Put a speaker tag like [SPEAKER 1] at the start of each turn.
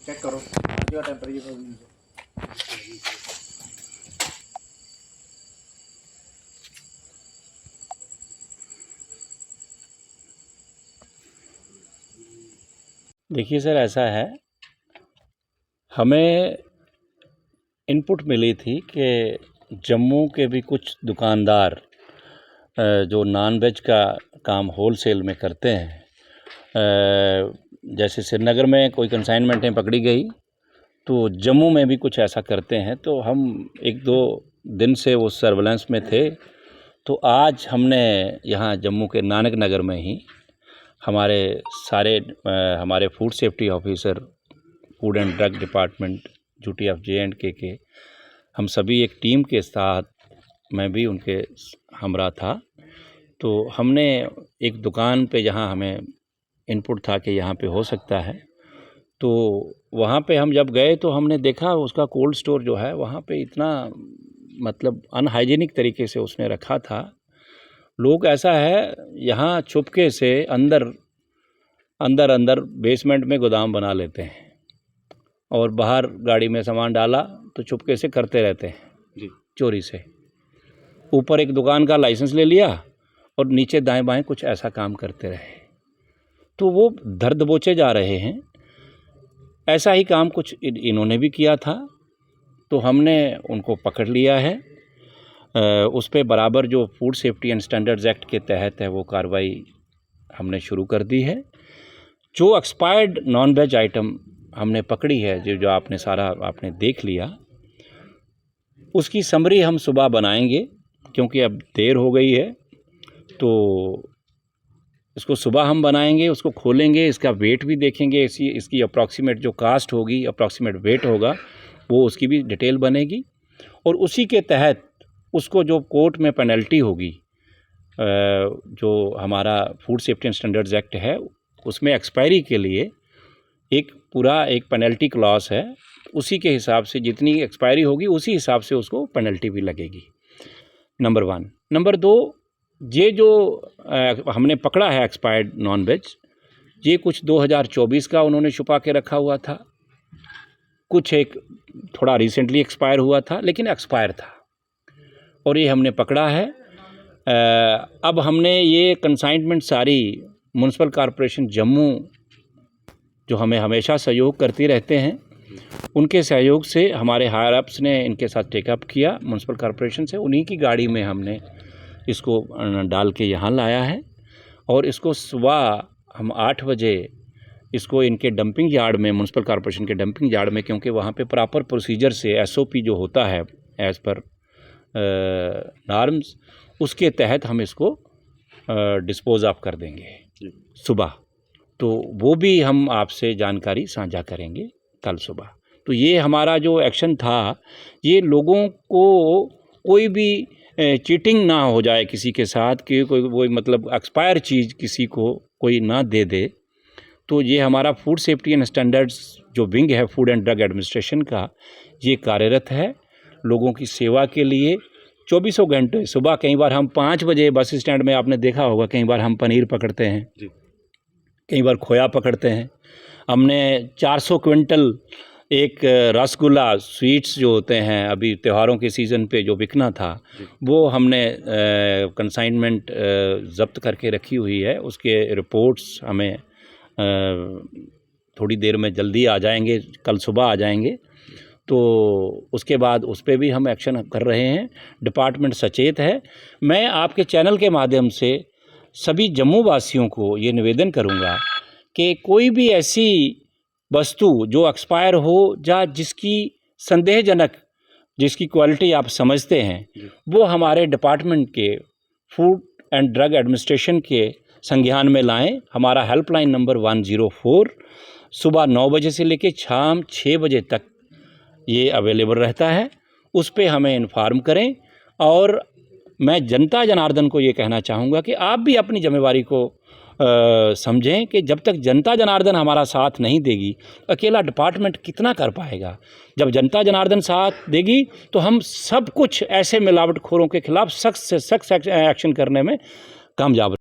[SPEAKER 1] Check करो जो temperature
[SPEAKER 2] देखिए सर, ऐसा है, हमें इनपुट मिली थी कि जम्मू के भी कुछ दुकानदार जो नॉन वेज का काम होलसेल में करते हैं, जैसे श्रीनगर में कोई कंसाइनमेंटें पकड़ी गई तो जम्मू में भी कुछ ऐसा करते हैं। तो हम 1-2 दिन से उस सर्वेलेंस में थे। तो आज हमने यहाँ जम्मू के नानक नगर में ही हमारे सारे हमारे food safety officer, food and drug department duty of J&K के हम सभी एक टीम के साथ, मैं भी उनके हमरा था। तो हमने एक दुकान पे जहाँ हमें इनपुट था कि यहाँ पे हो सकता है, तो वहाँ पे हम जब गए तो हमने देखा उसका कोल्ड स्टोर जो है वहाँ पे इतना मतलब अनहाइजीनिक तरीके से उसने रखा था। लोग ऐसा है यहाँ चुपके से अंदर बेसमेंट में गोदाम बना लेते हैं और बाहर गाड़ी में सामान डाला तो चुपके से करते रहते हैं जी, चोरी से। ऊपर एक दुकान का लाइसेंस ले लिया और नीचे दाएं बाएं कुछ ऐसा काम करते रहे, तो वो धर दबोचे जा रहे हैं। ऐसा ही काम कुछ इन्होंने भी किया था, तो हमने उनको पकड़ लिया है। उस पे बराबर जो food safety and standards act के तहत है वो कार्रवाई हमने शुरू कर दी है। जो एक्सपायर्ड नॉन वेज आइटम हमने पकड़ी है, जो आपने देख लिया, उसकी समरी हम सुबह बनाएंगे, क्योंकि अब देर हो गई है। तो इसको सुबह हम बनाएंगे, उसको खोलेंगे, इसका वेट भी देखेंगे, इसकी अप्रॉक्सीमेट जो कास्ट होगी, अप्रॉक्सीमेट वेट होगा, वो उसकी भी डिटेल बनेगी। और उसी के तहत उसको जो कोर्ट में पेनल्टी होगी, जो हमारा food safety and standards act है उसमें एक्सपायरी के लिए एक पेनल्टी क्लॉज है। उसी के हिसाब से जितनी एक्सपायरी होगी उसी हिसाब से उसको पेनल्टी भी लगेगी। नंबर 1। नंबर 2, ये जो हमने पकड़ा है एक्सपायर्ड नॉन वेज, ये कुछ 2024 का उन्होंने छुपा के रखा हुआ था, कुछ एक थोड़ा रिसेंटली एक्सपायर हुआ था, लेकिन एक्सपायर था और ये हमने पकड़ा है। अब हमने ये कंसाइनमेंट सारी म्युनिसिपल कॉरपोरेशन जम्मू, जो हमें हमेशा सहयोग करती रहते हैं, उनके सहयोग से हमारे हायर अप्स ने इनके साथ टेकअप किया म्युनिसिपल कॉरपोरेशन से। उन्हीं की गाड़ी में हमने इसको डाल के यहाँ लाया है और इसको सुबह हम 8 बजे इसको इनके डंपिंग यार्ड में, म्युनिसिपल कॉरपोरेशन के डंपिंग यार्ड में, क्योंकि वहाँ पे प्रॉपर प्रोसीजर से SOP जो होता है एज़ पर नॉर्म्स, उसके तहत हम इसको डिस्पोज ऑफ कर देंगे सुबह। तो वो भी हम आपसे जानकारी साझा करेंगे कल सुबह। तो ये हमारा जो एक्शन था, ये लोगों को कोई भी चीटिंग ना हो जाए किसी के साथ, कि कोई मतलब एक्सपायर चीज़ किसी को कोई ना दे दे। तो ये हमारा फूड सेफ्टी एंड स्टैंडर्ड्स जो विंग है फूड एंड ड्रग एडमिनिस्ट्रेशन का, ये कार्यरत है लोगों की सेवा के लिए 24 घंटे। सुबह कई बार हम 5 बजे बस स्टैंड में, आपने देखा होगा, कई बार हम पनीर पकड़ते हैं, कई बार खोया पकड़ते हैं। हमने 400 क्विंटल एक रसगुल्ला स्वीट्स जो होते हैं, अभी त्योहारों के सीज़न पे जो बिकना था, वो हमने कंसाइनमेंट ज़ब्त करके रखी हुई है। उसके रिपोर्ट्स हमें थोड़ी देर में जल्दी आ जाएंगे, कल सुबह आ जाएंगे। तो उसके बाद उस पर भी हम एक्शन कर रहे हैं। डिपार्टमेंट सचेत है। मैं आपके चैनल के माध्यम से सभी जम्मू वासियों को ये निवेदन करूँगा कि कोई भी ऐसी वस्तु जो एक्सपायर हो या जिसकी संदेहजनक, जिसकी क्वालिटी आप समझते हैं, वो हमारे डिपार्टमेंट के फूड एंड ड्रग एडमिनिस्ट्रेशन के संज्ञान में लाएं। हमारा हेल्पलाइन नंबर 104 सुबह 9 बजे से लेकर शाम 6 बजे तक ये अवेलेबल रहता है। उस पे हमें इन्फॉर्म करें। और मैं जनता जनार्दन को ये कहना चाहूँगा कि आप भी अपनी जिम्मेवारी को समझें कि जब तक जनता जनार्दन हमारा साथ नहीं देगी, अकेला डिपार्टमेंट कितना कर पाएगा। जब जनता जनार्दन साथ देगी तो हम सब कुछ ऐसे मिलावटखोरों के खिलाफ सख्त से सख्त एक्शन करने में कामयाब